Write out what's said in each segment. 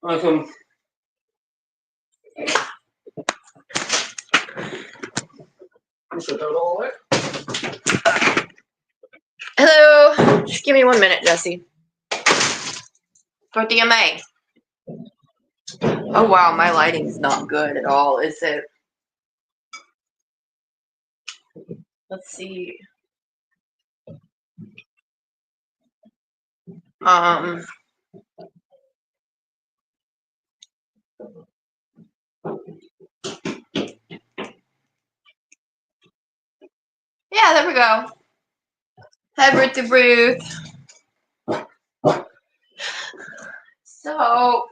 Welcome. Hello. Just give me 1 minute, Jesse. For DMA. Oh wow, my lighting's not good at all, is it? Let's see. Yeah, there we go. Hi, Ruth. So,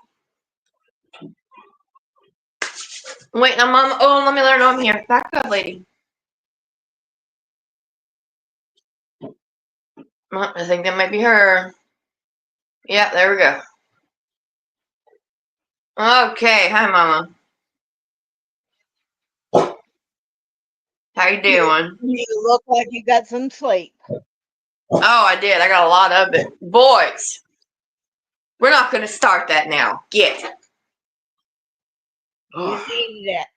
wait, now, Mom. Oh, let me let her know I'm here. Back up, lady. Oh, I think that might be her. Yeah, there we go. Okay, hi, Mama. How you doing? You look like you got some sleep. Oh, I did. I got a lot of it. Boys, we're not going to start that now. Get. You needed it.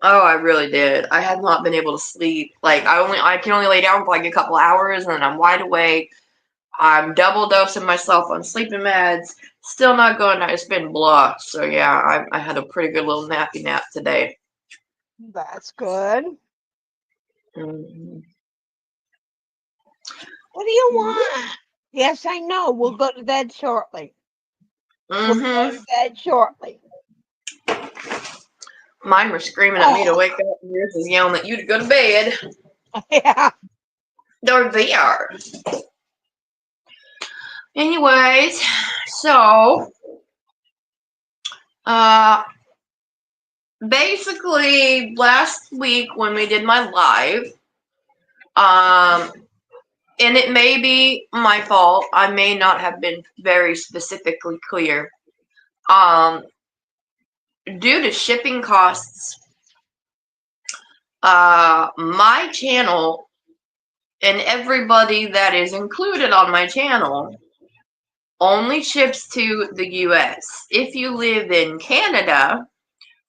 Oh, I really did. I had not been able to sleep. Like I can only lay down for like a couple hours, and then I'm wide awake. I'm double dosing myself on sleeping meds. Still not going. It's been blah. So yeah, I had a pretty good little nappy nap today. That's good. Mm-hmm. What do you want? Yes, I know. We'll go to bed shortly. We'll go to bed shortly. Mine were screaming at me to wake up, and yours is yelling at you to go to bed. Yeah. There they are. Anyways, so basically last week when we did my live, and it may be my fault, I may not have been very specifically clear. Due to shipping costs, my channel and everybody that is included on my channel only ships to the US. If you live in Canada,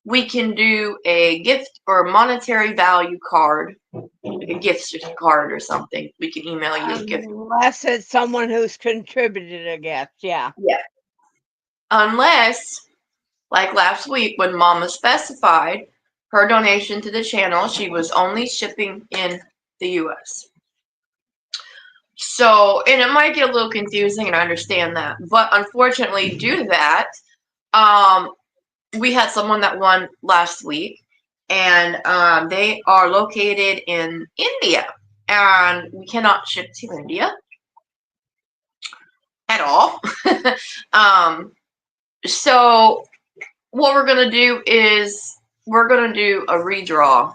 we can do a gift or monetary value card, like a gift card or something. We can email you a gift. Unless it's someone who's contributed a gift, yeah. Yeah. Unless, like last week when Mama specified her donation to the channel, she was only shipping in the US. So, and it might get a little confusing, and I understand that. But unfortunately, due to that, we had someone that won last week, and they are located in India, and we cannot ship to India at all. So what we're going to do is we're going to do a redraw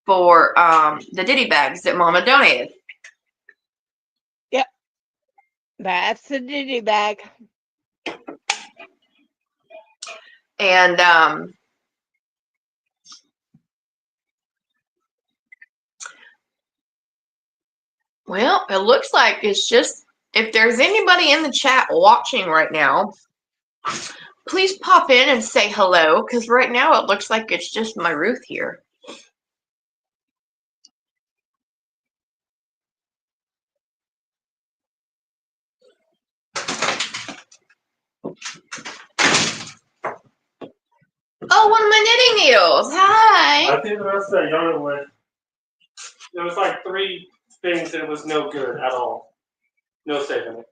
for the Diddy bags that Mama donated. Yep. That's the Diddy bag. And well, it looks like it's just, if there's anybody in the chat watching right now, please pop in and say hello, because right now it looks like it's just my Ruth here. Oh, one of my knitting needles. Hi. I think the rest of that yarn went. There was like 3 things that was no good at all. No saving it.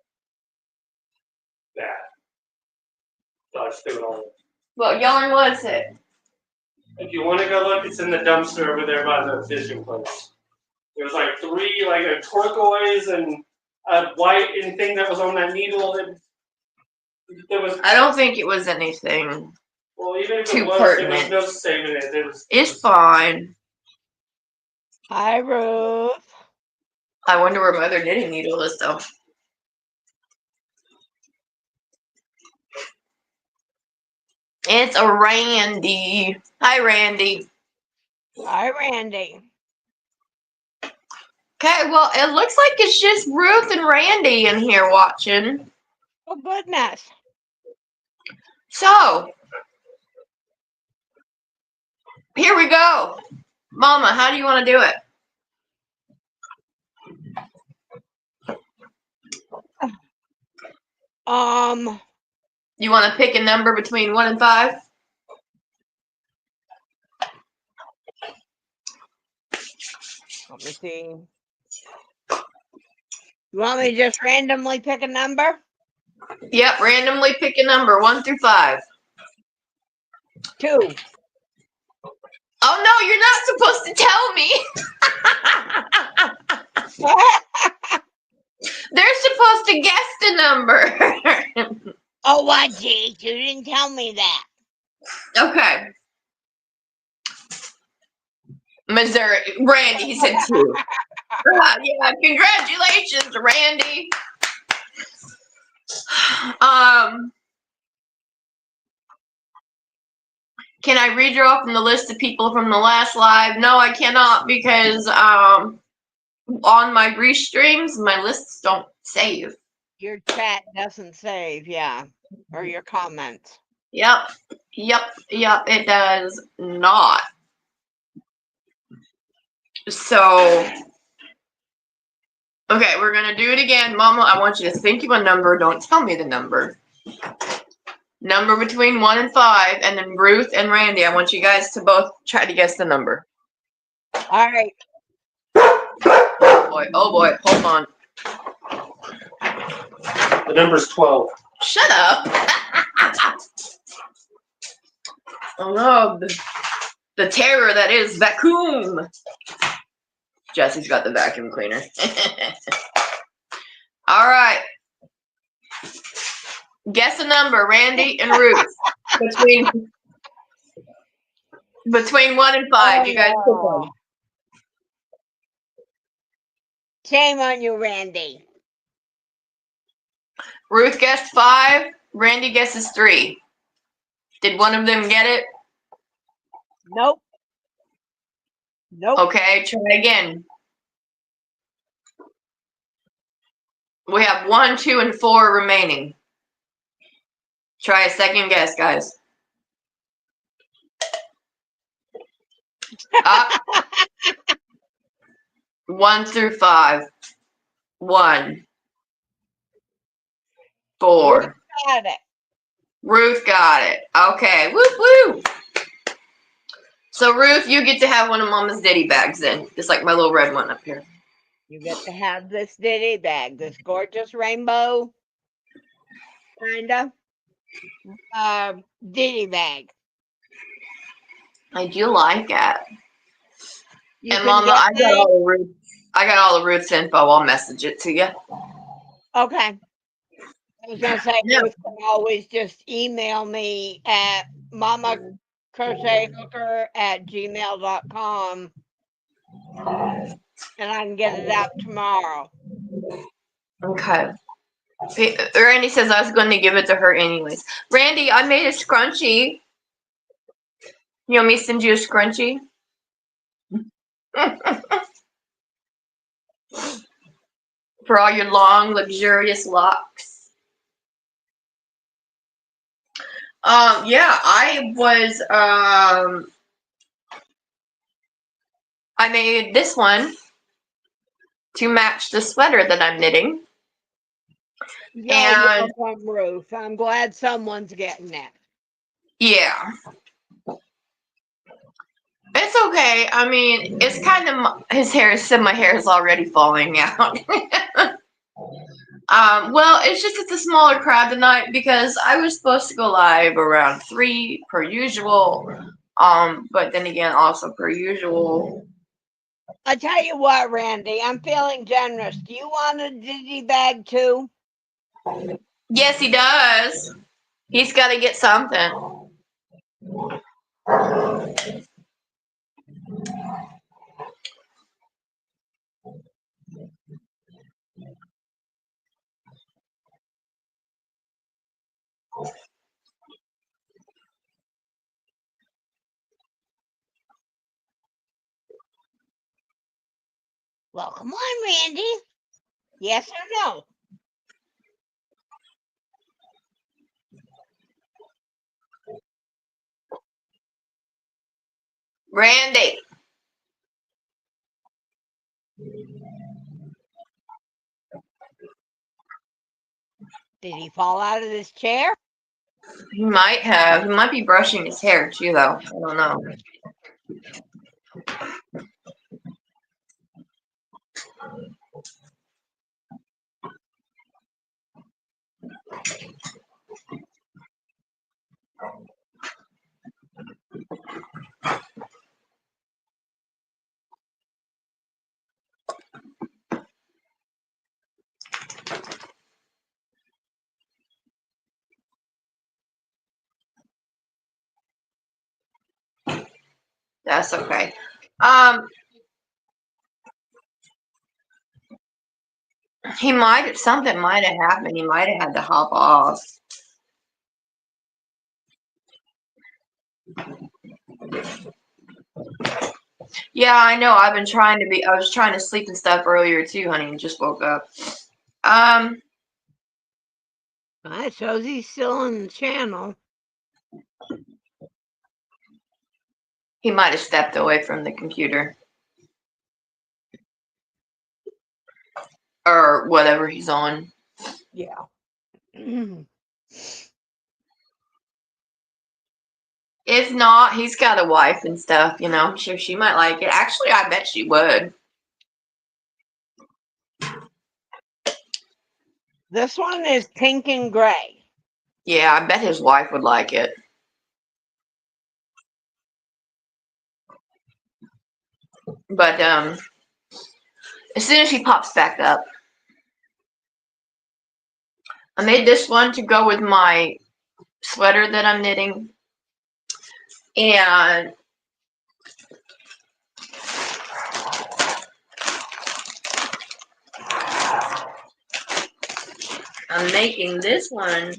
Bad. So I just threw it all in. What yarn was it? If you want to go look, it's in the dumpster over there by the fishing place. There was like 3, like a turquoise and a white and thing that was on that needle. There was. I don't think it was anything. Well, even if too it was, pertinent. there was no saving it. It's fine. Hi, Ruth. I wonder where my other knitting needle is, though. It's a Randy. Hi, Randy. Hi, Randy. Okay, well, it looks like it's just Ruth and Randy in here watching. Oh, goodness. So, here we go. Mama, how do you want to do it? You want to pick a number between 1 and 5? Let me see. You want me to just randomly pick a number? Yep, randomly pick a number, 1 through 5. 2. Oh no, you're not supposed to tell me. They're supposed to guess the number. Oh, what, Jake? You didn't tell me that. Okay. Missouri, Randy, he said 2. Yeah, congratulations, Randy. Can I read you off from the list of people from the last live? No, I cannot because on my restreams, my lists don't save. Your chat doesn't save, yeah. Or your comments. Yep, it does not. So, okay, we're gonna do it again. Mama, I want you to think of a number. Don't tell me the number. Number between 1 and 5, and then Ruth and Randy, I want you guys to both try to guess the number. All right. Oh boy, hold on. The number's 12. Shut up. Oh no, the terror that is vacuum. Jesse's got the vacuum cleaner. All right. Guess a number, Randy and Ruth. Between 1 and 5, you guys pick one. Shame on you, Randy. Ruth guessed 5. Randy guesses 3. Did one of them get it? Nope. Nope. Okay, try again. We have 1, 2, and 4 remaining. Try a second guess, guys. Up. 1 through 5. 1. 4. Ruth got it. Ruth got it. Okay. Whoop woo. So Ruth, you get to have one of Mama's ditty bags then. Just like my little red one up here. You get to have this ditty bag, this gorgeous rainbow kinda ditty bag. I do like it. You And can Mama, get I got all the Ruth's info. I'll message it to you. Okay. I was gonna say Yeah. you can always just email me at mamacrocethooker@gmail.com and I can get it out tomorrow. Okay. Randy says I was going to give it to her anyways. Randy, I made a scrunchie. You want me to send you a scrunchie? For all your long, luxurious locks. Yeah, I made this one to match the sweater that I'm knitting. You're welcome, Ruth. I'm glad someone's getting it. Yeah. It's okay. I mean, it's kind of my hair is already falling out. Well, it's just it's a smaller crowd tonight because I was supposed to go live around 3 per usual. But then again, also per usual. I tell you what, Randy, I'm feeling generous. Do you want a ditty bag too? Yes, he does. He's got to get something. Well, come on, Randy. Yes or no? Randy. Did he fall out of this chair? He might have. He might be brushing his hair too, though. I don't know. That's okay. Something might have happened. He might have had to hop off. Yeah, I know. I was trying to sleep and stuff earlier too, honey, and just woke up. That shows he's still in the channel. He might have stepped away from the computer. Or whatever he's on. Yeah. If not, he's got a wife and stuff, you know. I'm sure she might like it. Actually, I bet she would. This one is pink and gray. Yeah, I bet his wife would like it. But as soon as he pops back up. I made this one to go with my sweater that I'm knitting. And I'm making this one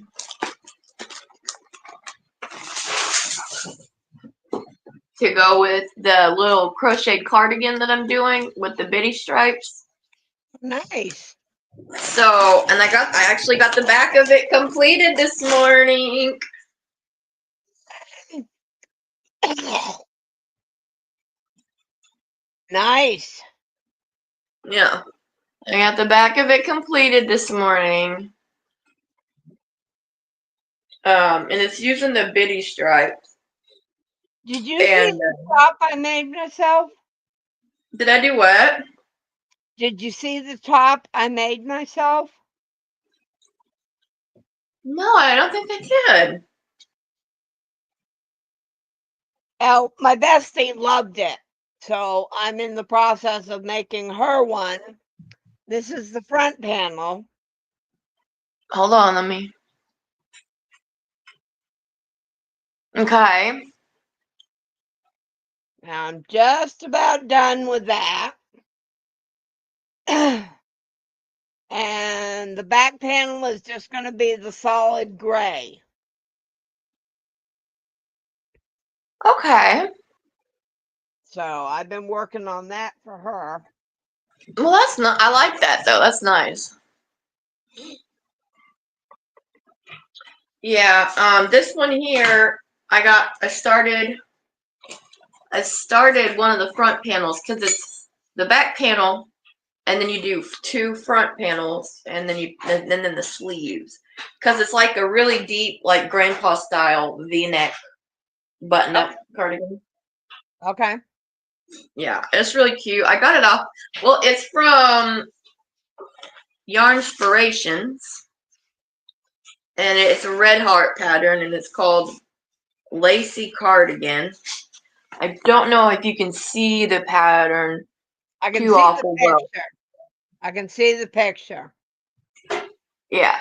to go with the little crocheted cardigan that I'm doing with the bitty stripes. Nice. So, and I actually got the back of it completed this morning. Nice. Yeah. I got the back of it completed this morning. And it's using the bitty stripes. Did you see the top I made myself? Did I do what? Did you see the top I made myself? No, I don't think I did. Oh, my bestie loved it. So I'm in the process of making her one. This is the front panel. Hold on, let me. Okay. Now I'm just about done with that. And the back panel is just going to be the solid gray. Okay. So I've been working on that for her. Well, that's not. I like that though. That's nice. Yeah. This one here, I started one of the front panels because it's the back panel, and then you do 2 front panels, and then the sleeves, because it's like a really deep, like grandpa style V-neck button-up cardigan. Okay. Yeah, it's really cute. I got it off. Well, it's from Yarnspirations, and it's a red heart pattern, and it's called Lacy Cardigan. I don't know if you can see the pattern. I can see the picture. I can see the picture. Yeah.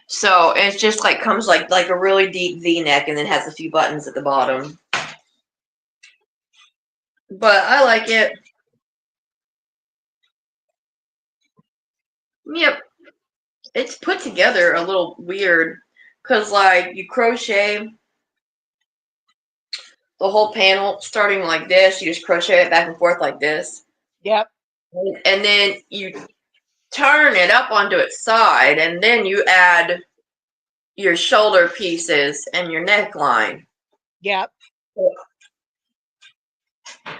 So it's just like comes like a really deep V-neck, and then has a few buttons at the bottom. But I like it. Yep. It's put together a little weird because like you crochet the whole panel starting like this. You just crochet it back and forth like this. Yep. And then you turn it up onto its side, and then you add your shoulder pieces and your neckline. Yep.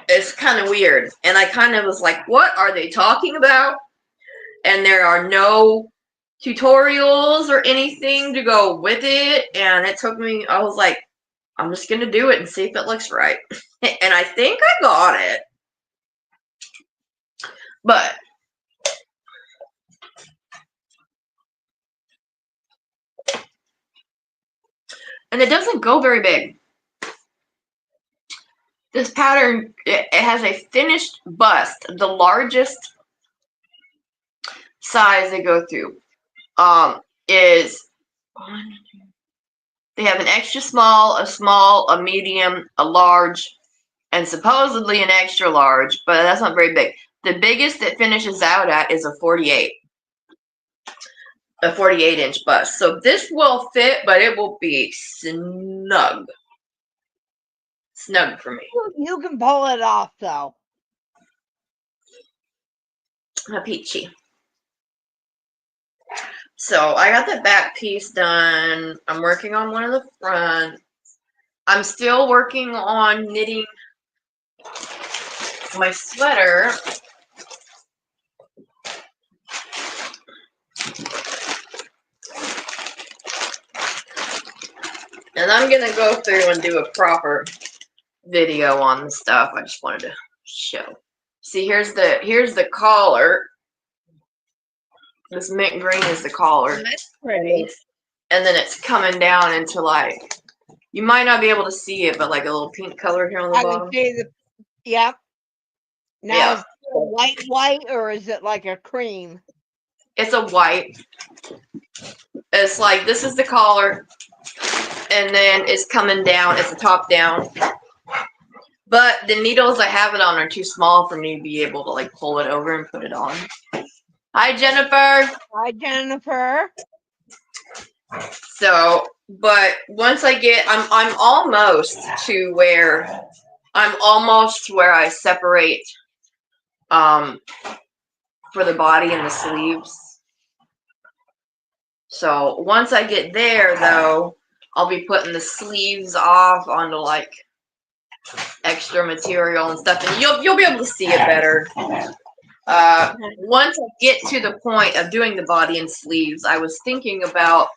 It's kind of weird. And I kind of was like, what are they talking about? And there are no tutorials or anything to go with it. And it took me, I was like, I'm just going to do it and see if it looks right. And I think I got it. But and it doesn't go very big. This pattern, it has a finished bust, the largest size they go through is they have an extra small, a medium, a large, and supposedly an extra large, but that's not very big. The biggest it finishes out at is a 48 inch bust. So this will fit, but it will be snug for me. You can pull it off though. Peachy. So I got the back piece done. I'm working on one of the front. I'm still working on knitting my sweater. And I'm gonna go through and do a proper video on the stuff. I just wanted to show. See, here's the collar. This mint green is the collar. That's pretty. And then it's coming down into like, you might not be able to see it, but like a little pink color here on the I bottom. can see the. Yep. Now Yeah. is it white, or is it like a cream? It's a white. It's like, this is the collar, and then it's coming down. It's a top down. But the needles I have it on are too small for me to be able to like pull it over and put it on. Hi, Jennifer. Hi, Jennifer. So, but once I get, I'm almost to where I separate for the body and the sleeves. So once I get there though, I'll be putting the sleeves off onto like extra material and stuff, and you'll be able to see it better. Once I get to the point of doing the body and sleeves, I was thinking about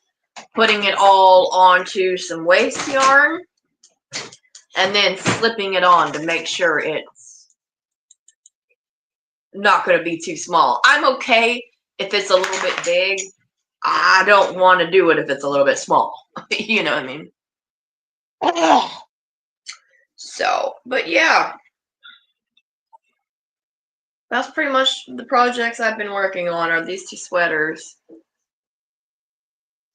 putting it all onto some waist yarn and then slipping it on to make sure it's not going to be too small. I'm okay if it's a little bit big. I don't want to do it if it's a little bit small. You know what I mean? So, but yeah. That's pretty much the projects I've been working on are these two sweaters.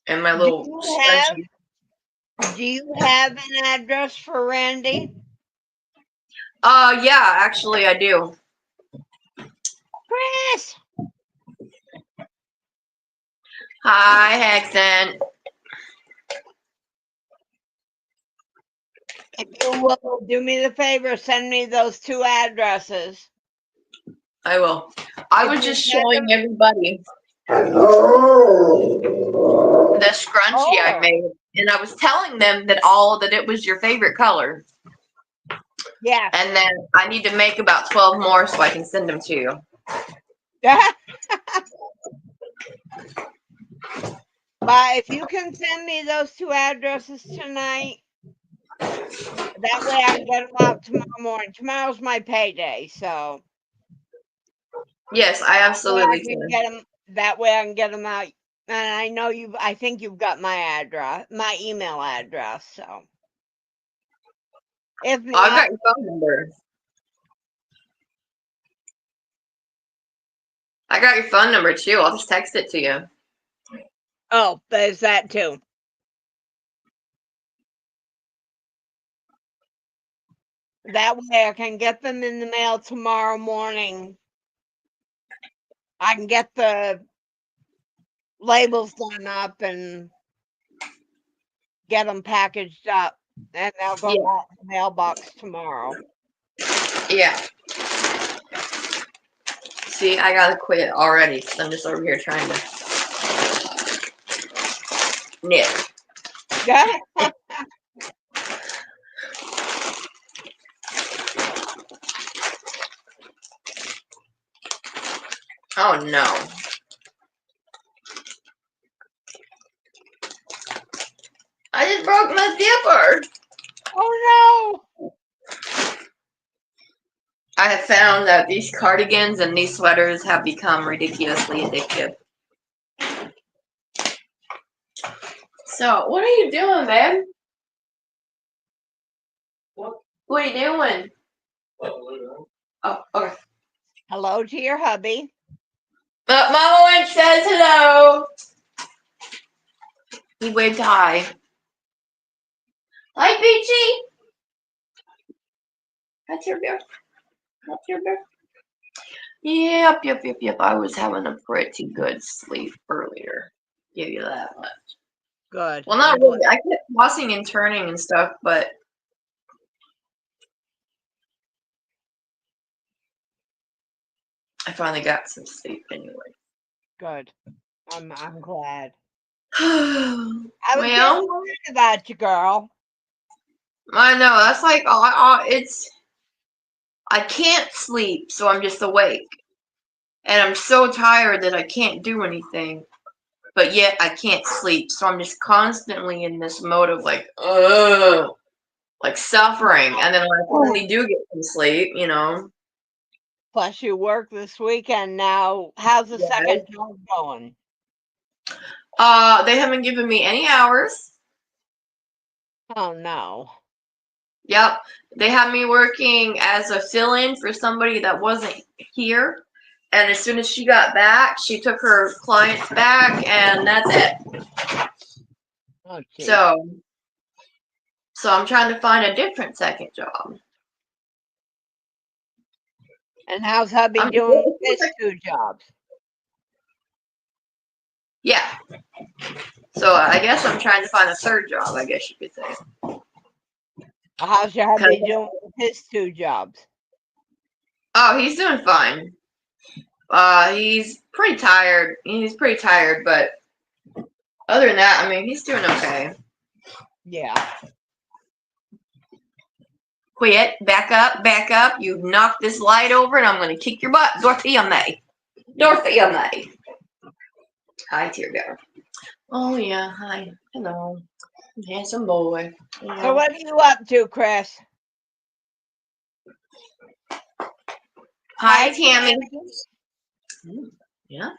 And my little scrunchie. Do you have an address for Randy? Yeah, actually I do. Chris! Hi, Hexen. If you will do me the favor, send me those two addresses. I will. I was just showing everybody the scrunchie I made, and I was telling them that it was your favorite color. Yeah. And then I need to make about 12 more so I can send them to you. But if you can send me those two addresses tonight, that way I can get them out tomorrow morning. Tomorrow's my payday, so. Yes, I absolutely can. Get them, that way I can get them out. And I know I think you've got my address, my email address, so. If not, I've got your phone number. I got your phone number too. I'll just text it to you. Oh, there's that too. That way I can get them in the mail tomorrow morning. I can get the labels done up and get them packaged up, and they'll go back to the mailbox tomorrow. Yeah. See, I gotta quit already because I'm just over here trying to knit. Oh no. I just broke my zipper. Oh I have found that these cardigans and these sweaters have become ridiculously addictive. So, what are you doing, babe? What are you doing? Oh, okay. no. Hello to your hubby. But Mama Winch says hello. He waved hi. Hi, Peachy. That's your bear. That's your bear. Yep. I was having a pretty good sleep earlier. Give you that much. Good. Well, not really. I kept tossing and turning and stuff, but I finally got some sleep anyway. Good. I'm glad. Well, I was getting worried about you, girl. I know that's like it's. I can't sleep, so I'm just awake, and I'm so tired that I can't do anything. But yet I can't sleep, so I'm just constantly in this mode of like, ugh, like suffering. And then when I finally do get some sleep, you know. Plus, you work this weekend now. How's the second job going? They haven't given me any hours. Oh no. Yep. They had me working as a fill-in for somebody that wasn't here. And as soon as she got back, she took her clients back, and that's it. Oh, geez. So I'm trying to find a different second job. And how's hubby doing with his 2 jobs? Yeah. So I guess I'm trying to find a third job, I guess you could say. How's your hubby doing with his 2 jobs? Oh, he's doing fine. He's pretty tired. But other than that, I mean, he's doing okay. Yeah. Quit. Back up. You knocked this light over, and I'm going to kick your butt. Dorothea May. Hi, Tear Bear. Oh, yeah. Hi. Hello. Handsome boy. Yeah. So what are you up to, Chris? Hi, Tammy. Yeah.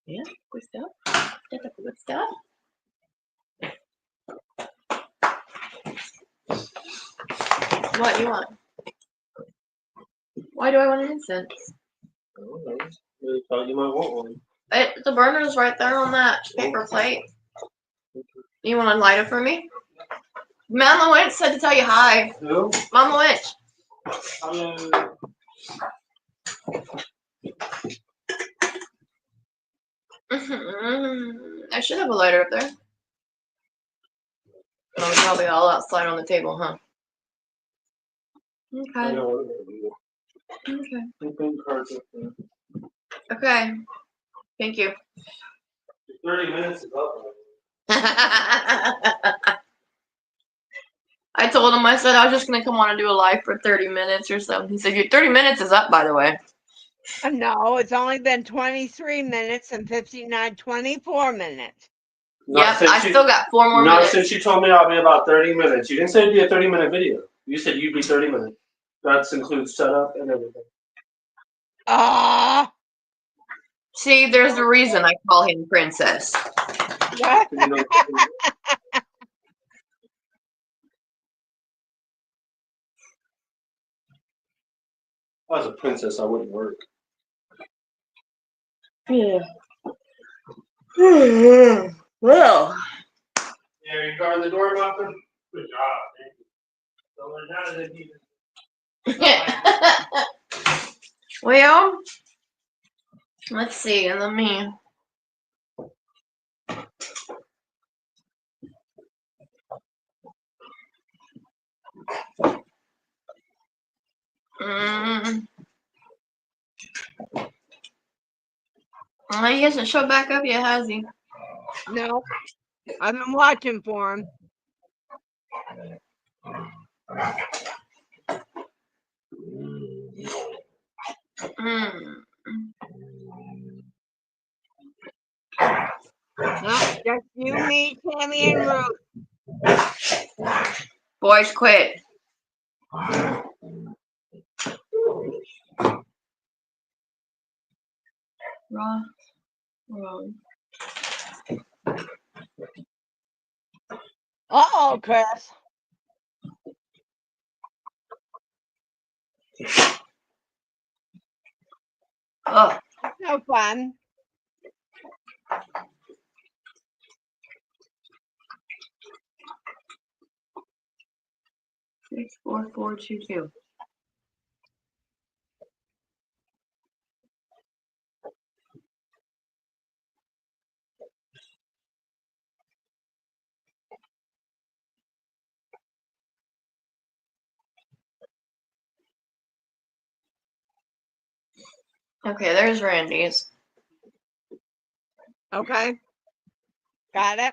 Good stuff. Good stuff. What you want? Why do I want an incense? I don't know. Really thought you might want one. The burner's right there on that paper plate. You want to light it for me? Mama Winch said to tell you hi. Who? Mama Winch. I should have a lighter up there. Oh, it's probably all outside on the table, huh? I Okay. know what it is. Okay. Put cards up there. Okay. Thank you. 30 minutes is up. I told him, I said I was just going to come on and do a live for 30 minutes or so. He said, your 30 minutes is up, by the way. No, it's only been 23 minutes and 24 minutes. Yep, I still got 4 more Not minutes. since you told me I'll be about 30 minutes. You didn't say it'd be a 30-minute video. You said you'd be 30 minutes. That includes setup and everything. See, there's a reason I call him Princess. What? If I was a princess, I wouldn't work. Yeah. Well. Yeah, you guarding the door, Malcolm? Good job, thank you. So now that you Well, let's see. Let me. He hasn't showed back up yet, has he? No, I've been watching for him. No, just you, me, Tammy, and Ruth. Boys, quit. Wrong. Wrong. Uh-oh, Chris. Oh, No fun. 64422. Okay, there's Randy's. Okay. Got it.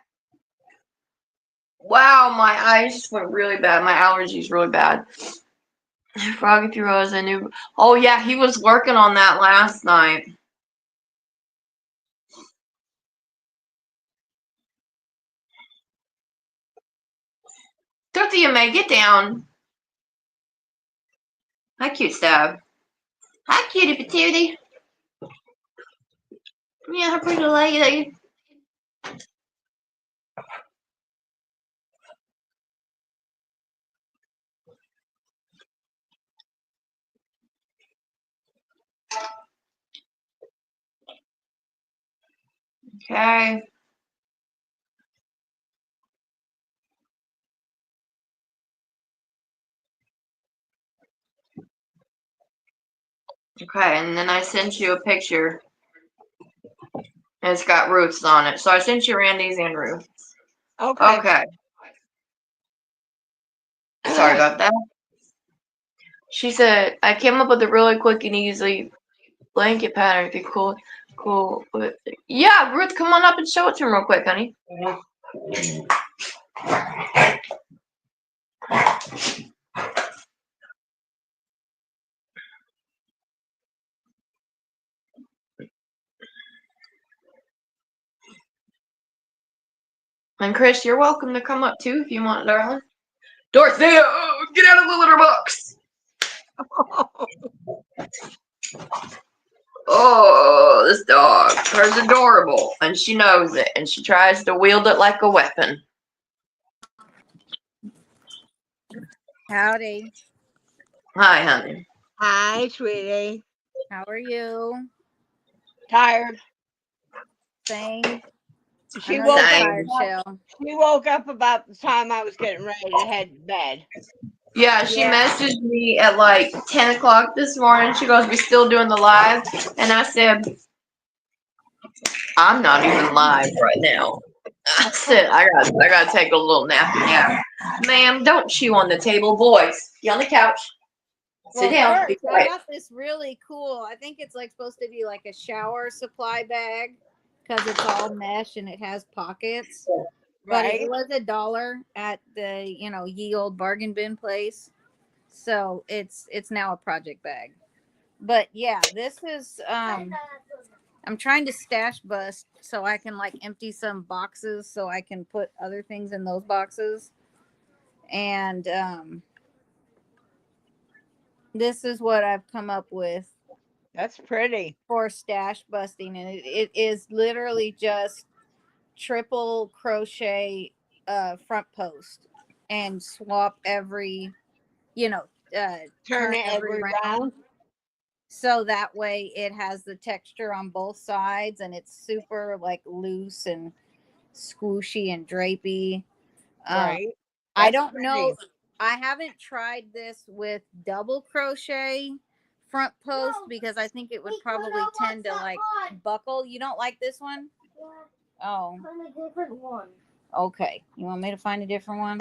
Wow, my eyes just went really bad. My allergies really bad. Froggy Through Rose, I knew. Oh yeah, he was working on that last night. Tootsie, you may get down. Hi, cute stab. Hi, cutie patootie. Yeah, her pretty lady. Okay. Okay, and then I sent you a picture. And it's got Ruth's on it. So I sent you Randy's and Ruth. Okay. Okay. Sorry about that. She said, I came up with a really quick and easy blanket pattern. If you cool. Yeah, Ruth, come on up and show it to him real quick, honey. And Chris, you're welcome to come up too if you want, darling. Dorothea, get out of the litter box. Oh, this dog. Her's adorable. And she knows it. And she tries to wield it like a weapon. Howdy. Hi, honey. Hi, sweetie. How are you? Tired. Same. She I know woke you're Same. tired, Shell. She woke up about the time I was getting ready to head to bed. Yeah, she Yeah. messaged me at like 10 o'clock this morning. She goes, we still doing the live? And I said, I'm not even live right now. I said, I gotta take a little nappy nap. Ma'am, don't chew on the table. Boys, get on the couch. Sit Well, down. Be first, I quiet. got this really cool, I think it's like supposed to be like a shower supply bag because it's all mesh and it has pockets. But Right? it was $1 at the, ye old bargain bin place. So it's now a project bag. But yeah, this is I'm trying to stash bust so I can like empty some boxes so I can put other things in those boxes. And this is what I've come up with That's pretty. for stash busting, and it is literally just triple crochet front post and swap every Turn it every round. so that way it has the texture on both sides and it's super like loose and squishy and drapey. Right. I That's don't pretty. know. I haven't tried this with double crochet front post because I think it would probably tend to like buckle. You don't like this one? Oh, Find a different one. okay. You want me to find a different one?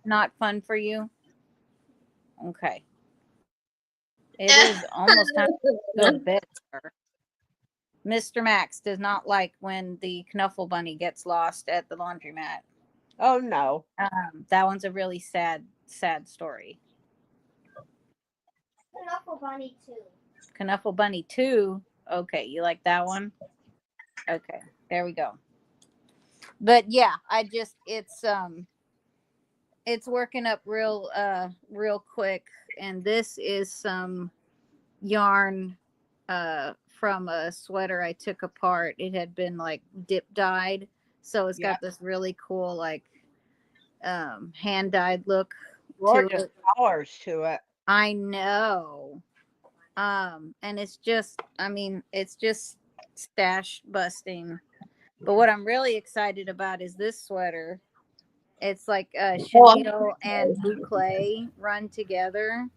Not fun for you? Okay. It is almost time to go to bed, sir. Mr. Max does not like when the Knuffle Bunny gets lost at the laundromat. Oh no. That one's a really sad story. Knuffle Bunny 2. Knuffle Bunny 2. Okay, you like that one? Okay. There we go. But yeah, it's working up real quick, and this is some yarn from a sweater I took apart. It had been like dip dyed, so it's got this really cool like hand dyed look to Gorgeous it. colors to it. I know. And it's just, I mean, it's just stash busting. But what I'm really excited about is this sweater. It's like chenille and boucle run together.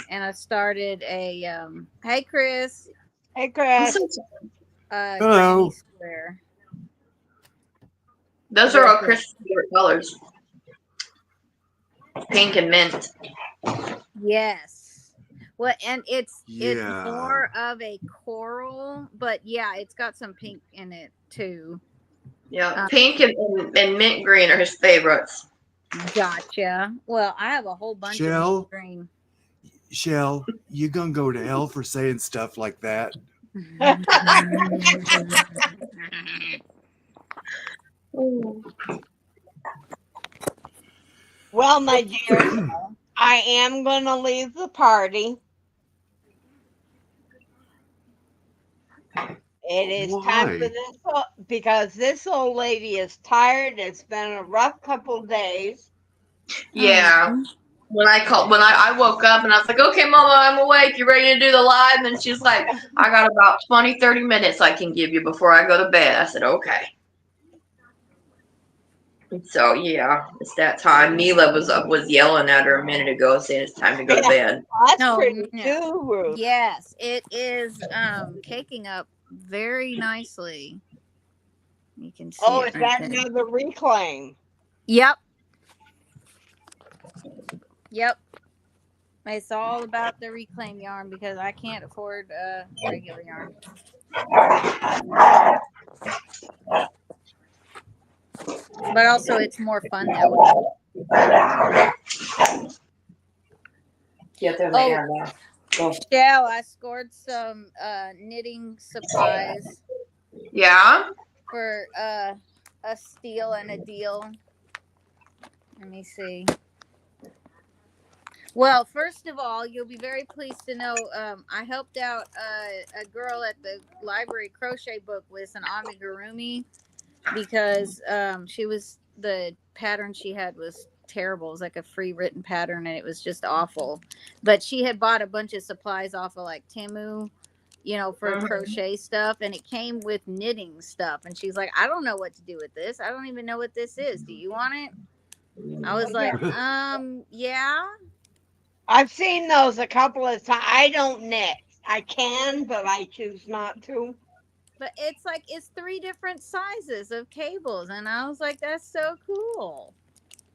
And I started a hey Chris, Hey, Chris. granny square. Those are all Chris's favorite colors. Pink and mint. Yes. Well, and it's Yeah. more of a coral, but yeah, it's got some pink in it too. Yeah, pink and mint green are his favorites. Gotcha. Well, I have a whole bunch Shell? of green. Shell, you gonna go to hell for saying stuff like that? Well, my dear, I am going to leave the party. It is time for Why? this because this old lady is tired. It's been a rough couple days. Yeah. When I woke up and I was like, okay, Mama, I'm awake. You ready to do the live? And then she's like, I got about 20, 30 minutes I can give you before I go to bed. I said, okay. So yeah, it's that time. Mila was yelling at her a minute ago saying it's time to go to bed. That's No, pretty no. too, Ruth. Yes, it is caking up very nicely. You can see Oh, it is right that there. another reclaim? Yep. Yep. It's all about the reclaim yarn because I can't afford regular yarn. But also it's more fun that way. Get there Shell, I scored some knitting supplies Yeah. for a steal and a deal. Let me see. Well, first of all, you'll be very pleased to know I helped out a girl at the library crochet book with an amigurumi because the pattern she had was terrible. It was like a free written pattern and it was just awful. But she had bought a bunch of supplies off of like Temu, for crochet stuff, and it came with knitting stuff. And she's like, I don't know what to do with this. I don't even know what this is. Do you want it? I was like, yeah. I've seen those a couple of times. I don't knit. I can, but I choose not to. But it's 3 different sizes of cables, and I was like, that's so cool.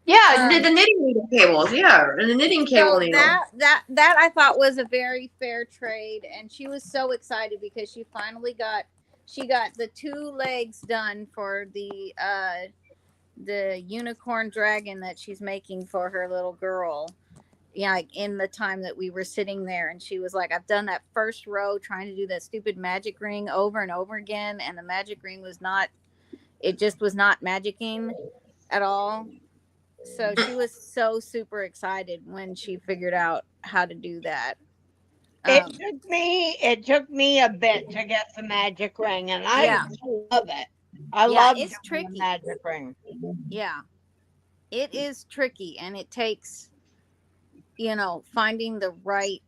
Yeah, the knitting needle cables. Yeah, and the knitting cable So needle. that I thought was a very fair trade, and she was so excited because she finally got the 2 legs done for the unicorn dragon that she's making for her little girl. Yeah, like in the time that we were sitting there, and she was like, I've done that first row trying to do that stupid magic ring over and over again, and the magic ring was not magicking at all. So she was so super excited when she figured out how to do that. It took me a bit to get the magic ring, and I love it. I love it's tricky. the magic ring. Yeah, it is tricky, and it takes finding the right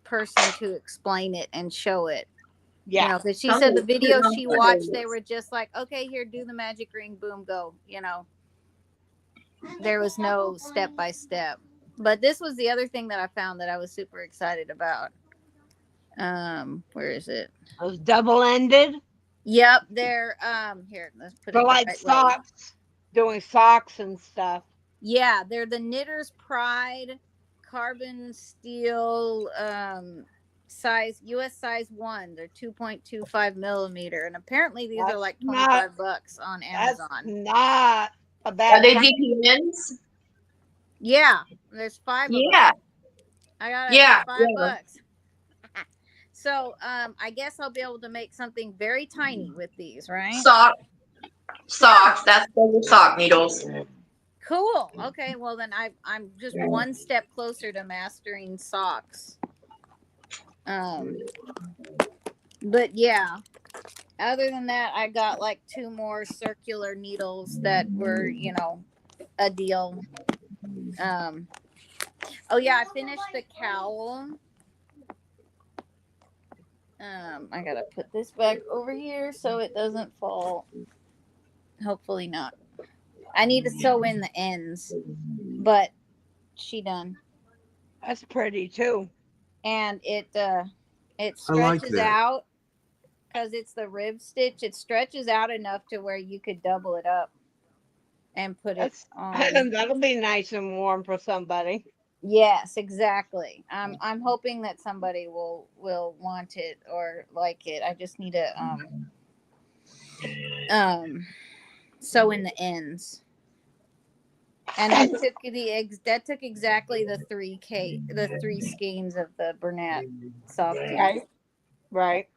person to explain it and show it. Yeah, because she said the video she watched, they were just like, okay, here, do the magic ring, boom, go. There was no step by step. But this was the other thing that I found that I was super excited about. Where is it? It was double-ended. Yep, they're here. Let's put it like socks, doing socks and stuff. Yeah, they're the Knitter's Pride carbon steel size, US size 1. They're 2.25 millimeter, and apparently these are like $25 on Amazon. That's not a bad. Are they DPNs? Yeah, there's 5 of them. Yeah. I got it for $5. So I guess I'll be able to make something very tiny with these, right? Socks. That's for your sock needles. Cool. Okay. Well, then I'm just one step closer to mastering socks. But yeah. Other than that, I got like 2 more circular needles that were, a deal. Oh yeah, I finished the cowl. I gotta put this back over here so it doesn't fall. Hopefully not. I need to sew in the ends, but she done. That's pretty too. And it I like stretches that. out because it's the rib stitch. It stretches out enough to where you could double it up and put it That's on. that'll be nice and warm for somebody. Yes, exactly. I'm hoping that somebody will want it or like it. I just need to sew in the ends. And that took exactly the 3 skeins of the Burnett soft. Right. Right.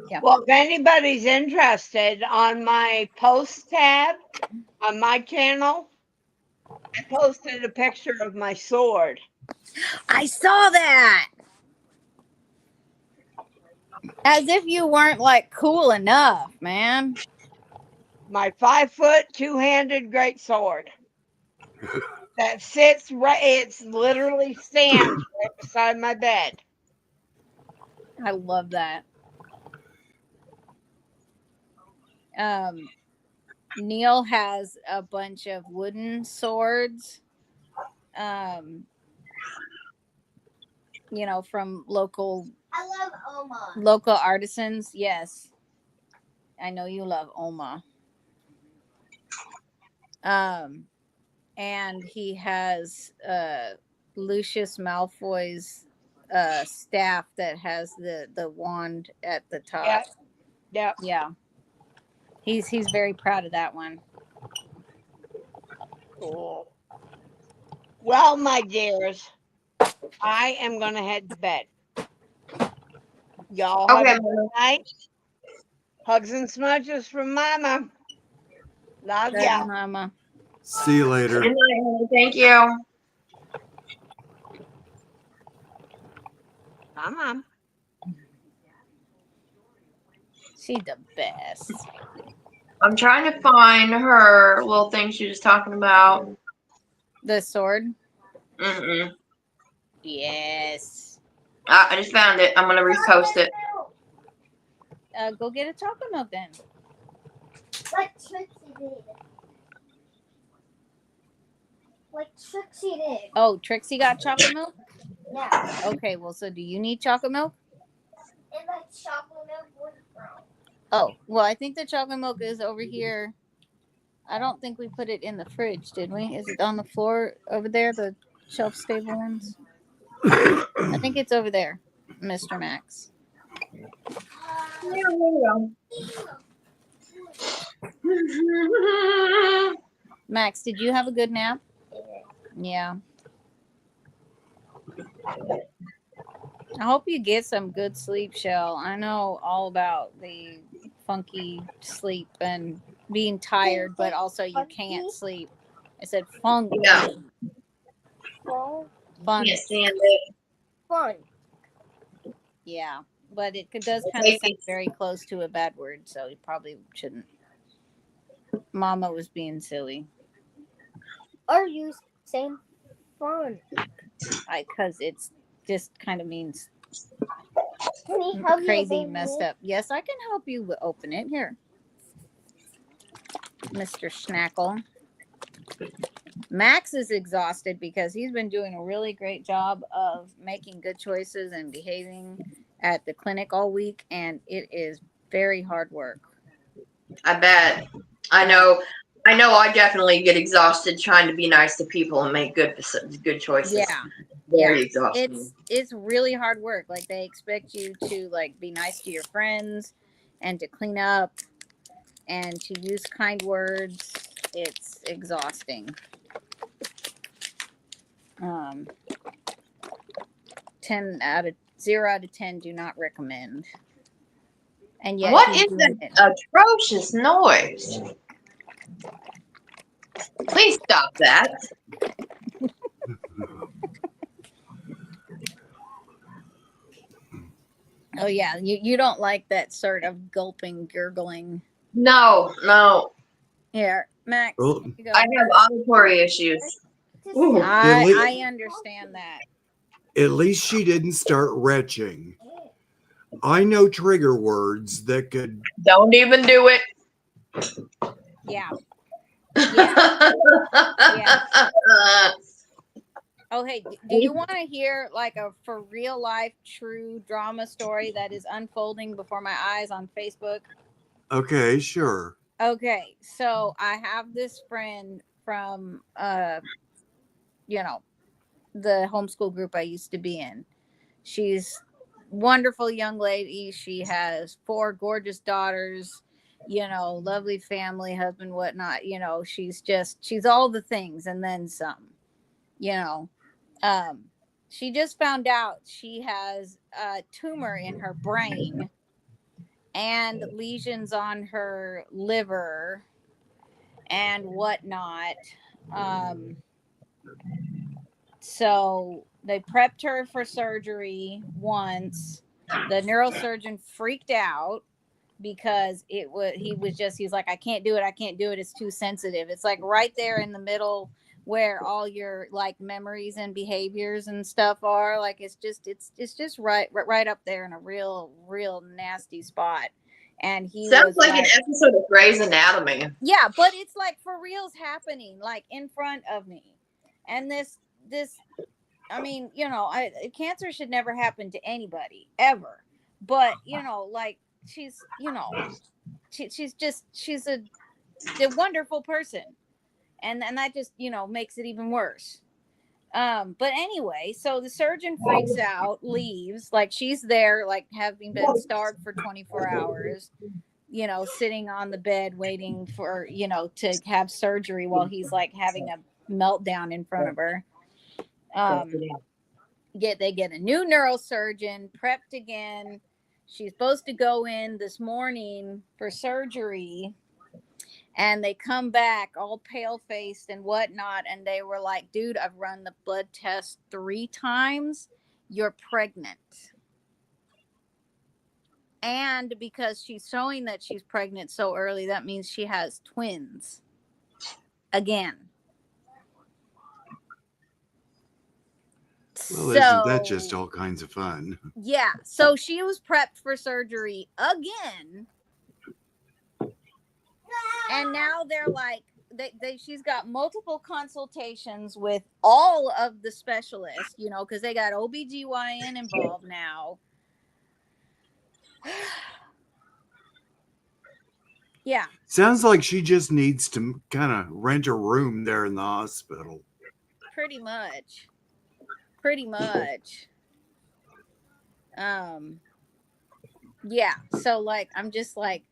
Yeah. Well, if anybody's interested, on my post tab on my channel, I posted a picture of my sword. I saw that. As if you weren't like cool enough, man. My 5-foot, 2-handed great sword that sits right. It's literally stands right beside my bed. I love that. Neil has a bunch of wooden swords. From local artisans. Yes. I know you love Oma. And he has Lucius Malfoy's staff that has the wand at the top. Yep. Yep. Yeah. He's very proud of that one. Cool. Well, my dears, I am gonna head to bed. Y'all have Okay. a good night. Hugs and smudges from Mama. Love Love ya. you, Mama. See you later. Good night, honey. Thank you. Bye, Mom. She's the best. I'm trying to find her little thing she was talking about. The sword? Mm-mm. Yes. I just found it. I'm gonna repost it. Go get a chocolate milk then. Like Trixie did. Like Trixie did. Oh, Trixie got chocolate milk? Yeah. Okay, well, so do you need chocolate milk? And like chocolate milk was brown. Oh, well, I think the chocolate milk is over here. I don't think we put it in the fridge, did we? Is it on the floor over there, the shelf stable ones? I think it's over there, Mr. Max. Max, did you have a good nap? Yeah. I hope you get some good sleep, Shell. I know all about the funky sleep and being tired, but also you can't sleep. I said funky. Yeah. Fun. Can't stand it. Fun. Yeah, but it does kind of sound very close to a bad word, so you probably shouldn't. Mama was being silly. Are you saying fun? Because it's just kind of means Can he help you crazy, open messed it? up. Yes, I can help you open it. Here, Mr. Schnackle. Max is exhausted because he's been doing a really great job of making good choices and behaving at the clinic all week, and it is very hard work. I bet. I know. I definitely get exhausted trying to be nice to people and make good choices. Yeah. Very exhausting. It's really hard work. Like they expect you to like be nice to your friends and to clean up and to use kind words. It's exhausting. 10 out of 0 out of 10, do not recommend. And yet What he's is doing that it. atrocious noise? Please stop that. Oh yeah, you don't like that sort of gulping, gurgling. No. Here, Max, Well, here you go. I have auditory issues. Ooh. I understand that. at least she didn't start retching. I know trigger words that could. Don't even do it. Yeah. Yeah. Yeah. Oh, hey, do you want to hear like a for real life true drama story that is unfolding before my eyes on Facebook? Okay, sure. Okay, so I have this friend from you know, the homeschool group I used to be in. She's wonderful young lady. She has 4 gorgeous daughters, you know, lovely family, husband, whatnot. You know, she's all the things and then some, you know. She just found out she has a tumor in her brain and lesions on her liver and whatnot. So they prepped her for surgery once. The neurosurgeon freaked out because he's like, I can't do it, it's too sensitive. It's like right there in the middle where all your like memories and behaviors and stuff are. Like it's just right up there in a real nasty spot. And he Sounds was like an episode of Grey's Anatomy. yeah, but it's like for reals happening like in front of me. And this I mean, you know, cancer should never happen to anybody ever. But, you know, like she's, you know, she's a wonderful person. And that just, you know, makes it even worse. But anyway, so the surgeon freaks out, leaves, like she's there, like having been starved for 24 hours, you know, sitting on the bed waiting for, you know, to have surgery while he's like having a meltdown in front of her. They get a new neurosurgeon, prepped again. She's supposed to go in this morning for surgery. And they come back all pale faced and whatnot. And they were like, dude, I've run the blood test 3 times. You're pregnant. And because she's showing that she's pregnant so early, that means she has twins. Again. Well, isn't that just all kinds of fun? Yeah. So she was prepped for surgery again. And now they're like, she's got multiple consultations with all of the specialists, you know, because they got OBGYN involved now. Yeah. Sounds like she just needs to kind of rent a room there in the hospital. Pretty much. Yeah. So like, I'm just like,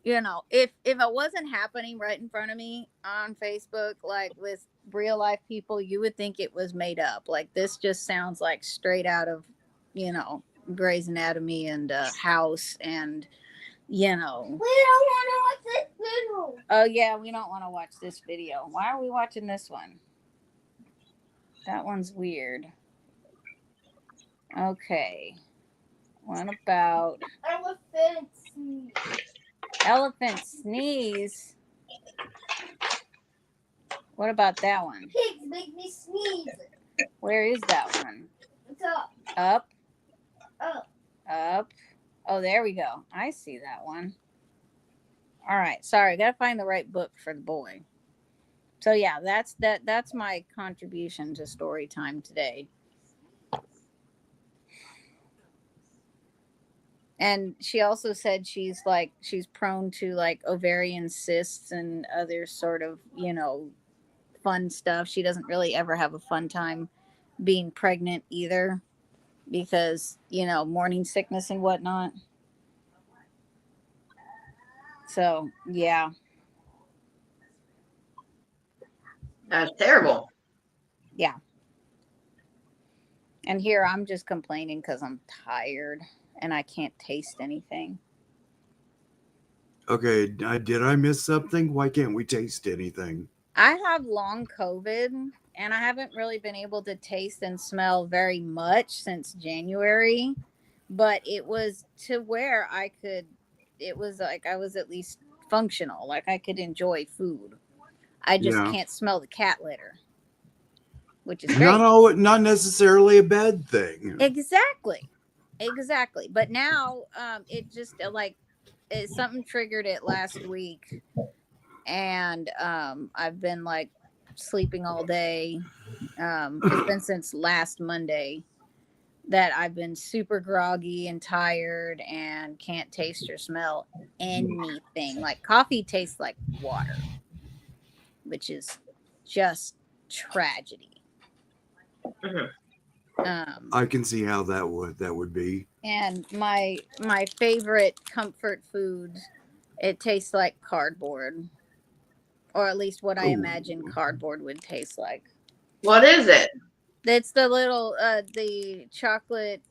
you know, if it wasn't happening right in front of me on Facebook, like with real life people, you would think it was made up. Like this just sounds like straight out of, you know, Grey's Anatomy and House and, you know. We don't want to watch this video. Oh yeah, we don't want to watch this video. Why are we watching this one? That one's weird. Okay. What about Elephant sneeze? What about that one? Pigs make me sneeze. Where is that one? It's up. Up. Up. Up. Oh, there we go. I see that one. All right. Sorry, I gotta find the right book for the boy. So yeah, that's my contribution to story time today. And she also said she's prone to like ovarian cysts and other sort of, you know, fun stuff. She doesn't really ever have a fun time being pregnant either because, you know, morning sickness and whatnot. So, yeah. That's terrible. Yeah. And here I'm just complaining because I'm tired and I can't taste anything. Okay, did I miss something? Why can't we taste anything? I have long COVID and I haven't really been able to taste and smell very much since January, but it was to where it was like I was at least functional, like I could enjoy food. I just Yeah. can't smell the cat litter, which is great. Not necessarily a bad thing. Exactly. But now it just something triggered it last week, and I've been like sleeping all day. It's been since last Monday that I've been super groggy and tired and can't taste or smell anything. Like coffee tastes like water, which is just tragedy. Mhm. I can see how that would be. And my favorite comfort food, it tastes like cardboard, or at least what I imagine cardboard would taste like. What is it? It's the little the chocolate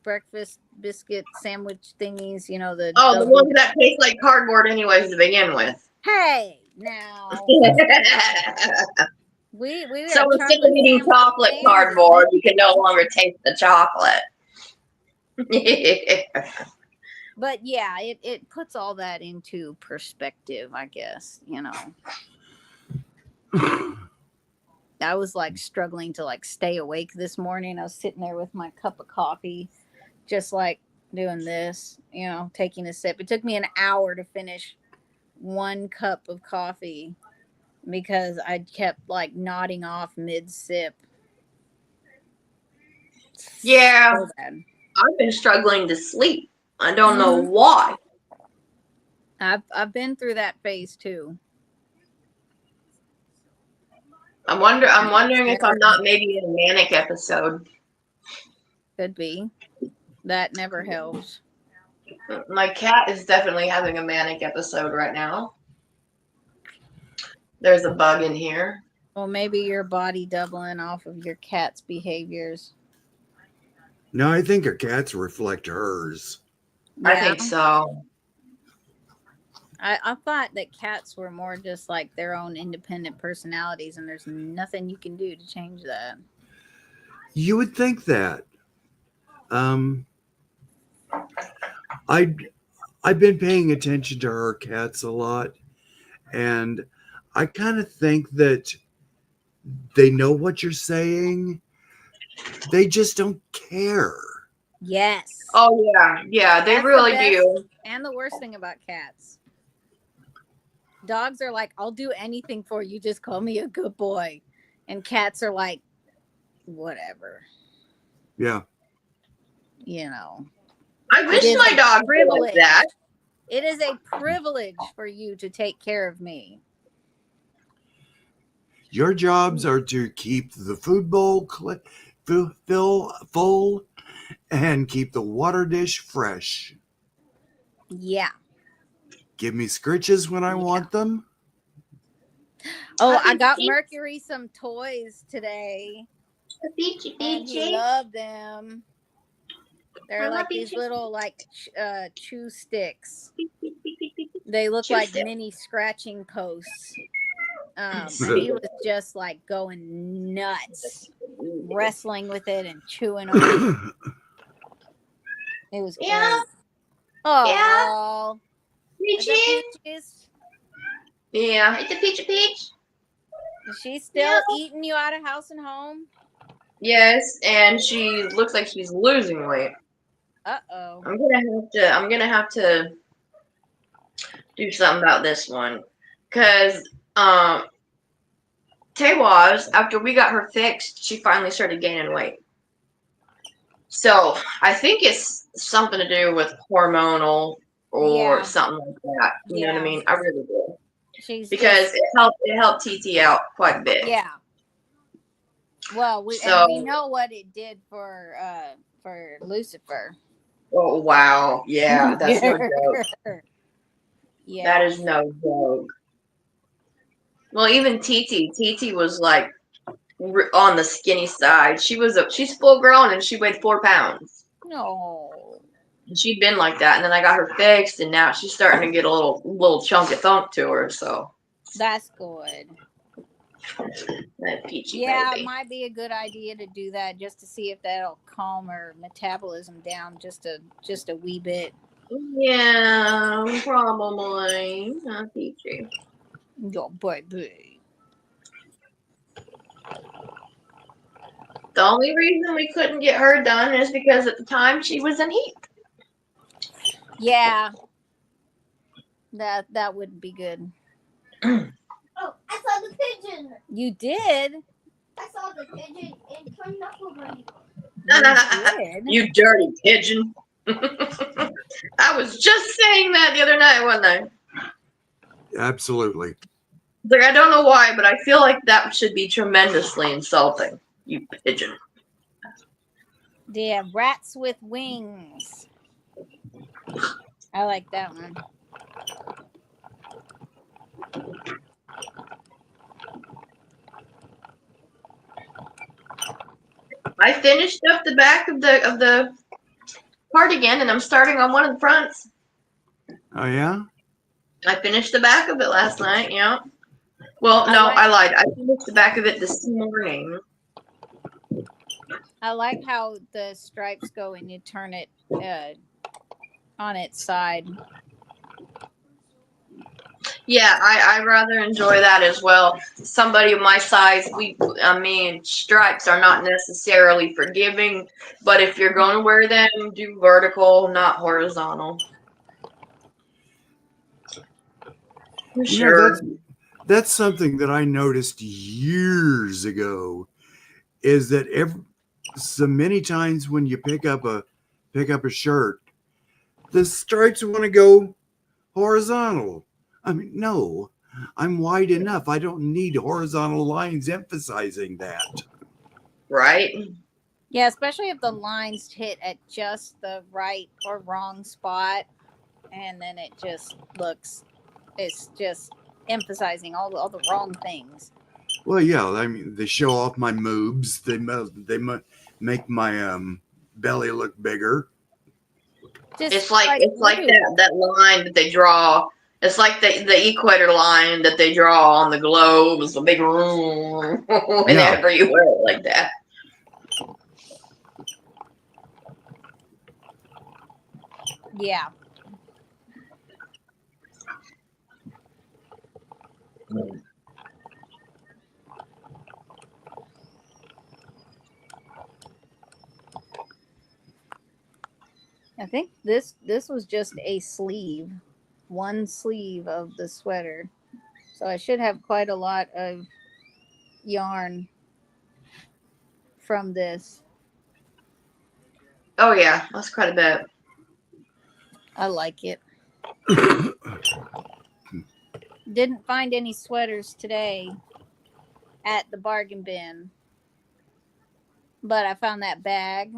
breakfast biscuit sandwich thingies, you know, the ones that taste like cardboard anyways to begin with. Hey, now we So are instead of eating chocolate sandwich cardboard, you can no longer taste the chocolate. But yeah, it puts all that into perspective, I guess, you know. I was like struggling to like stay awake this morning. I was sitting there with my cup of coffee, just like doing this, you know, taking a sip. It took me an hour to finish 1 cup of coffee because I kept like nodding off mid sip. Yeah. So bad. I've been struggling to sleep. I don't know why. I've been through that phase too. I'm wondering if I'm not maybe in a manic episode. Could be. That never helps. My cat is definitely having a manic episode right now. There's a bug in here. Well, maybe your body doubling off of your cat's behaviors. No, I think her cats reflect hers. Yeah. I think so. I thought that cats were more just like their own independent personalities, and there's nothing you can do to change that. You would think that. I've been paying attention to her cats a lot, and I kind of think that they know what you're saying. They just don't care. Yes. Oh yeah, they That's really the best do. And the worst thing about cats, dogs are like, I'll do anything for you, just call me a good boy. And cats are like, whatever. Yeah. You know. I wish It is my a dog were like privilege. that. It is a privilege for you to take care of me. Your jobs are to keep the food bowl full and keep the water dish fresh. Yeah. Give me scritches when I want them. Oh, I got Mercury some toys today. Peachy, And he loved them. They're like these little like chew sticks. They look like mini scratching posts. And he was just like going nuts, wrestling with it and chewing on it. It was great. Oh, Peachy. Yeah, it's a peach. Is she still eating you out of house and home? Yes, and she looks like she's losing weight. Uh-oh. I'm gonna have to do something about this one, because Tewaz, after we got her fixed, she finally started gaining weight. So I think it's something to do with hormonal or something like that. You know what I mean? I really do. Because it helped TT out quite a bit. Yeah. Well, we know what it did for Lucifer. Oh wow! Yeah, that's no joke. Yeah, that is no joke. Well, even TT was like on the skinny side. She's full grown and she weighed 4 pounds. No. And she'd been like that, and then I got her fixed, and now she's starting to get a little chunk of thump to her. So That's good. that peachy Yeah, it baby. might be a good idea to do that just to see if that'll calm her metabolism down just a wee bit. Yeah, probably. Not peachy. Your baby. The only reason we couldn't get her done is because at the time she was in heat. Yeah. That wouldn't be good. Oh, I saw the pigeon. You did? I saw the pigeon in Plum Knuckle Bunny. You did. You dirty pigeon. I was just saying that the other night, wasn't I? Absolutely. Like, I don't know why, but I feel like that should be tremendously insulting. You pigeon. Yeah, rats with wings. I like that one. I finished up the back of the cardigan, and I'm starting on one of the fronts. Oh yeah. I finished the back of it last night. Yeah. Well, no, I lied. I finished the back of it this morning. I like how the stripes go and you turn it on its side. Yeah, I rather enjoy that as well. Somebody of my size, stripes are not necessarily forgiving, but if you're going to wear them, do vertical, not horizontal. You know, that's something that I noticed years ago, is that so many times when you pick up a shirt, the stripes want to go horizontal. I mean, no, I'm wide enough. I don't need horizontal lines emphasizing that. Right? Yeah, especially if the lines hit at just the right or wrong spot, and then it just it's just emphasizing all the wrong things. Well, yeah, I mean, they show off my moobs. They make my belly look bigger. It's like that line that they draw. It's like the equator line that they draw on the globe. It's a big room whenever you wear it like that. Yeah. I think this was just a sleeve, one sleeve of the sweater. So I should have quite a lot of yarn from this. Oh yeah, that's quite a bit. I like it. Didn't find any sweaters today at the bargain bin, but I found that bag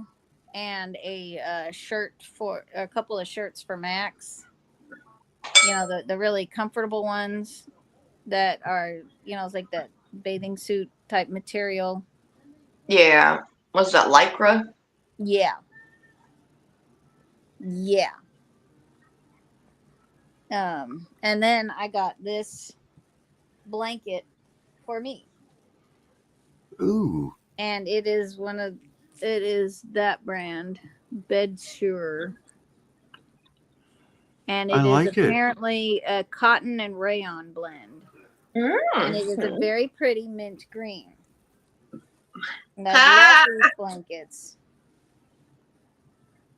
and a shirt for a couple of shirts for Max. You know, the really comfortable ones that are, it's like that bathing suit type material. Yeah. What's that, Lycra? Yeah. And then I got this blanket for me. Ooh. And it is that brand, Bedsure. And it is apparently a cotton and rayon blend. And it is a very pretty mint green. And I love these blankets.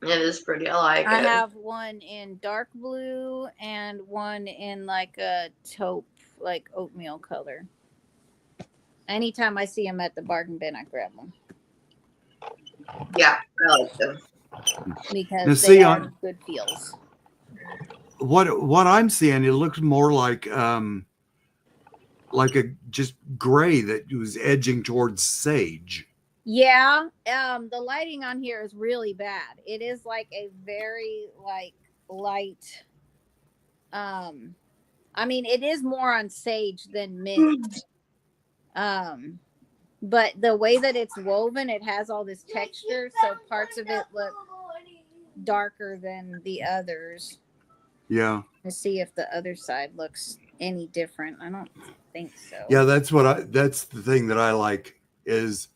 It is pretty. I like it. I have one in dark blue and one in like a taupe, like oatmeal color. Anytime I see them at the bargain bin, I grab them. Yeah, I like them. Because they are good feels. What I'm seeing, it looks more like a just gray that was edging towards sage. Yeah, the lighting on here is really bad. It is like a very light. I mean, it is more on sage than mint. But the way that it's woven, it has all this texture, so parts of it look darker than the others. Yeah. Let's see if the other side looks any different. I don't think so. Yeah, that's the thing that I like is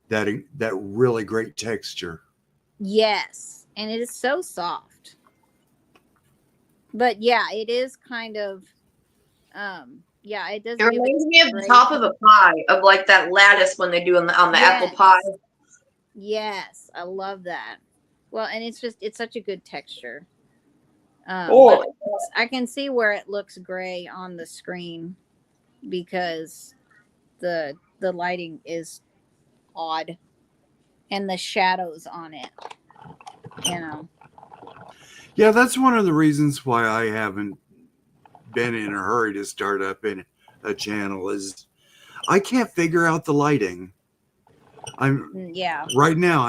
that really great texture. Yes, and it is so soft. But yeah, it is kind of yeah, it does It give it reminds me of the great- top of a pie, of like that lattice when they do on the apple Yes. pie. Yes, I love that. Well, and it's such a good texture. Oh. But I can see where it looks gray on the screen because the lighting is odd and the shadows on it. You know. Yeah, that's one of the reasons why I haven't been in a hurry to start up in a channel is I can't figure out the lighting. Yeah. Right now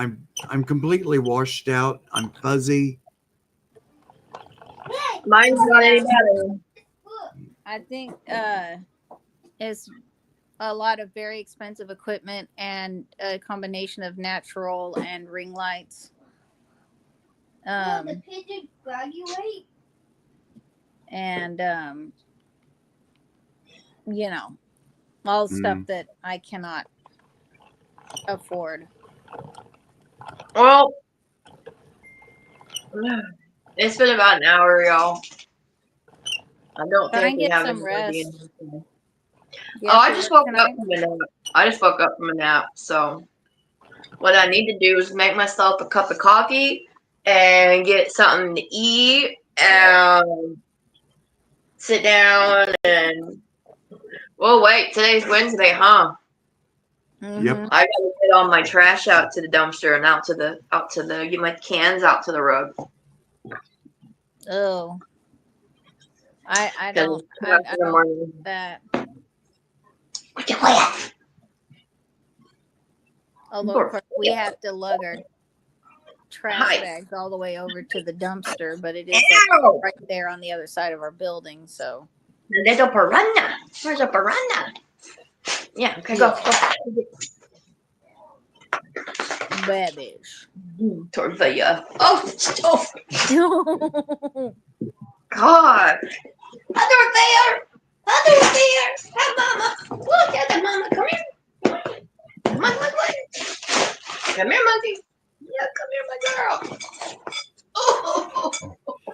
I'm completely washed out. I'm fuzzy. Mine's not any better. I think it's a lot of very expensive equipment and a combination of natural and ring lights. The pigeon graduate. And you know, all the stuff that I cannot afford. Well, it's been about an hour, y'all. I don't Try think and we get have some anybody rest. in. You Oh, have I to just work woke up tonight? from a nap. I just woke up from a nap. So what I need to do is make myself a cup of coffee and get something to eat and sit down and well, wait. Today's Wednesday, huh? Mhm. Yep. I gotta get all my trash out to the dumpster and out to the get my cans out to the road. Oh. I 'Cause don't it's up in the morning. like that. Although of course we have to lug our trash Hi. bags all the way over to the dumpster, but it is Ow! like right there on the other side of our building, so The little piranha. Where's a piranha? Yeah, okay, go. babish. Tortilla. Oh, the stove. Oh, God. Dorothea! Dorothea! Hi, Mama. Look at the Mama. Come here. Come on, look. Come here, monkey. Yeah, come here, my girl. Oh.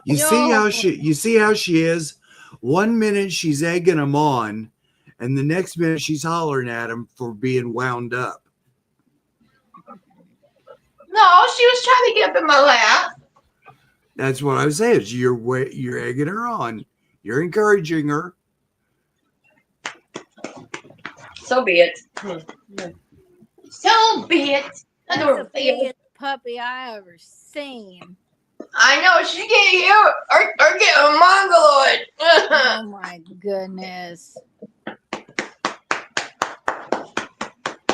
You see how she is? 1 minute she's egging him on, and the next minute she's hollering at him for being wound up. No, she was trying to get up in my lap. That's what I was saying. You're egging her on. You're encouraging her. So be it. So be it. that's the Dorothea. biggest puppy I ever seen. I know she get you or get a mongoloid. Oh my goodness.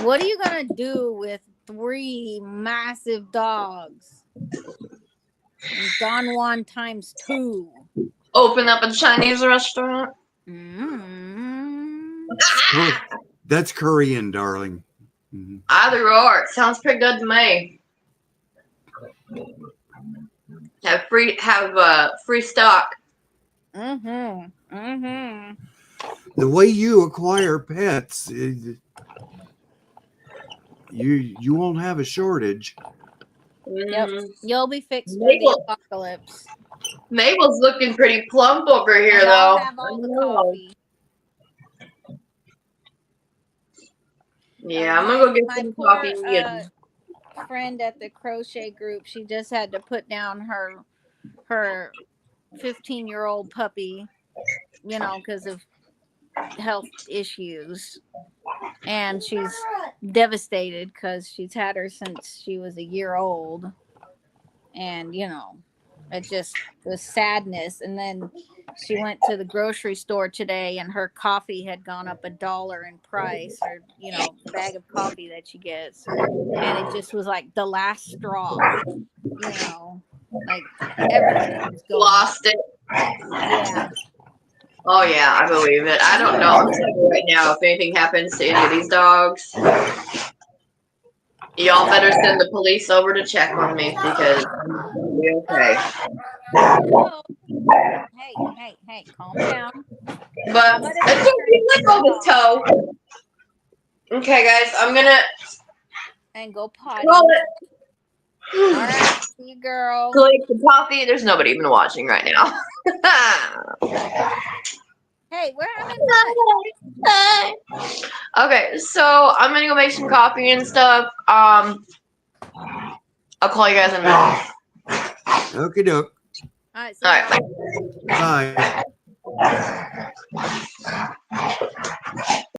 What are you gonna do with 3 massive dogs? And Don Juan times 2. Open up a Chinese restaurant. Mm. That's Korean, darling. Mhm. Either or. It sounds pretty good to me. Have free stock. Mm-hmm. Mm-hmm. The way you acquire pets, you won't have a shortage. Yep. Mm. You'll be fixed for the Mabel. apocalypse. Mabel's looking pretty plump over here, And I'll though. have all the Oh. coffee. Yeah, I'm gonna go get My some poor, coffee. And friend at the crochet group, she just had to put down her 15-year-old puppy, you know, because of health issues, and she's devastated because she's had her since she was a year old, and you know, it just was sadness. And then she went to the grocery store today and her coffee had gone up $1 in price, or you know, the bag of coffee that she gets, and it just was like the last straw, you know, like everything was going lost it. yeah. Oh yeah, I believe it. I don't know. I'm telling you right now, if anything happens to any of these dogs, y'all better send the police over to check on me because I'm gonna be okay. Oh, hey, calm down. But it's okay. Let go of his toe. Okay, guys, I'm gonna And go potty. call All it. right, see you, girl. Collect the coffee. There's nobody even watching right now. Hey, where I'm in Okay, so I'm gonna go make some coffee and stuff. I'll call you guys in a minute. Okie doke. All right, see All ya. right, bye. Bye.